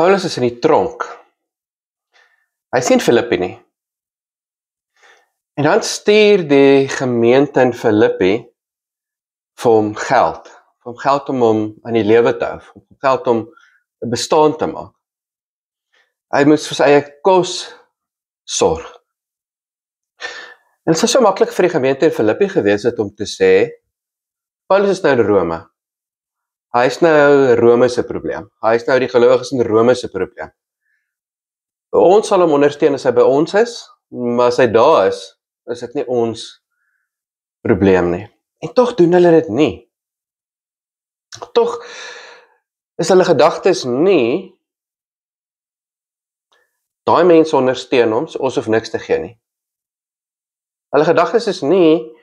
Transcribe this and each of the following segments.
Paulus is in die tronk. Hy is nie in Filippi nie. En dan stuur die gemeente in Filippi vir hom geld. Vir hom geld om hom aan die lewe te hou. Vir hom geld om 'n bestaan te maak. Hy moes vir sy eie kos sorg. En dit is so maklik vir die gemeente in Filippi gewees het om te sê, Paulus is nou in Rome. Hy is nou Rome se probleem. Hy is nou die gelowiges in Rome se probleem. Ons sal hom ondersteun as hy by ons is, maar as hy daar is dit nie ons probleem nie. En tog doen hulle dit nie. Tog is hulle gedagtes nie, daai mense ondersteun ons hoef niks te gee nie. Hulle gedagtes is nie,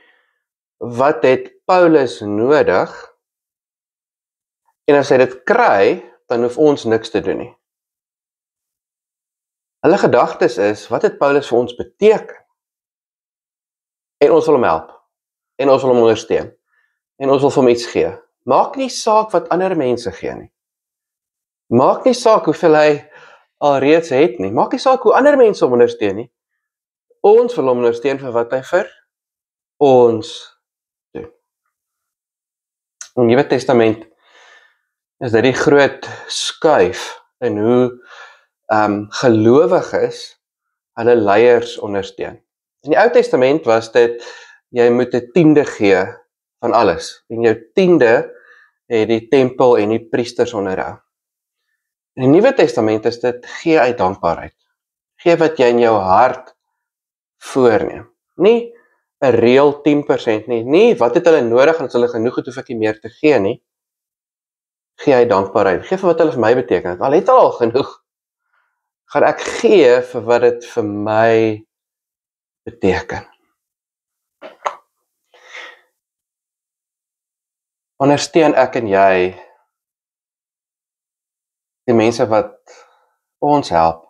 wat het Paulus nodig, en as hy dit kry, dan hoef ons niks te doen nie. Hulle gedagtes is, wat het Paulus vir ons beteken? En ons wil hom help, en ons wil hom ondersteun, en ons wil vir hom iets gee. Maak nie saak wat ander mense gee nie. Maak nie saak hoeveel hy alreeds het nie. Maak nie saak hoe ander mense hom ondersteun nie. Ons wil hom ondersteun vir wat hy vir ons doen. In die Nuwe Testament is dit die groot skuif in hoe gelowiges hulle leiers ondersteun. In die Ou Testament was dit, jy moet 'n tiende gee van alles. En jou tiende het die tempel en die priesters onderhou. In die Nuwe Testament is dit, gee uit dankbaarheid. Gee wat jy in jou hart voorneem. Nie 'n reël 10% nie. Nie, wat het hulle nodig en as hulle genoeg het, hoef ek nie meer te gee nie. Gee uit dankbaarheid. Gee vir wat hulle vir my beteken. Al het al genoeg, gaan ek gee vir wat dit vir my beteken. Ondersteun ek en jy die mense wat ons help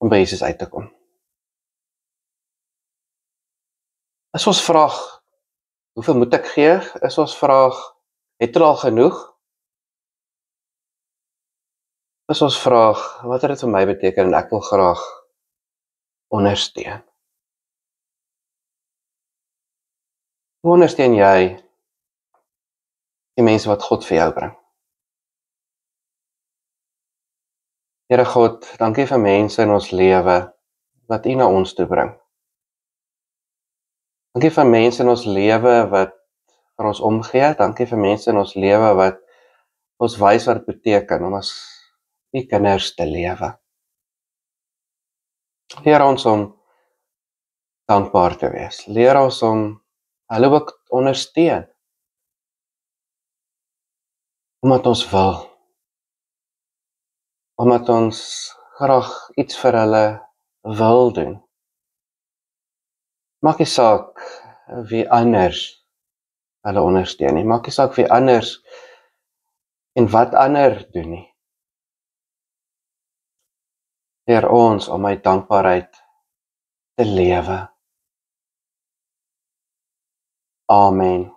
om by Jesus uit te kom. Is ons vraag, hoeveel moet ek gee? Is ons vraag, het hulle al genoeg? Is ons vraag, wat het dit vir my beteken en ek wil graag ondersteun? Hoe ondersteun jy die mense wat God vir jou bring? Here God, dankie vir mense in ons lewe wat U na ons toe bring. Dankie vir mense in ons lewe wat vir ons omgee. Dankie vir mense in ons lewe wat ons wys wat dit beteken om as U kinders te lewe. Leer ons om dankbaar te wees. Leer ons om hulle ook ondersteun. Omdat ons wil. Omdat ons graag iets vir hulle wil doen. Maak nie saak wie anders hulle ondersteun nie. Maak nie saak wie anders en wat ander doen nie. Leer ons om uit dankbaarheid te lewe. Amen.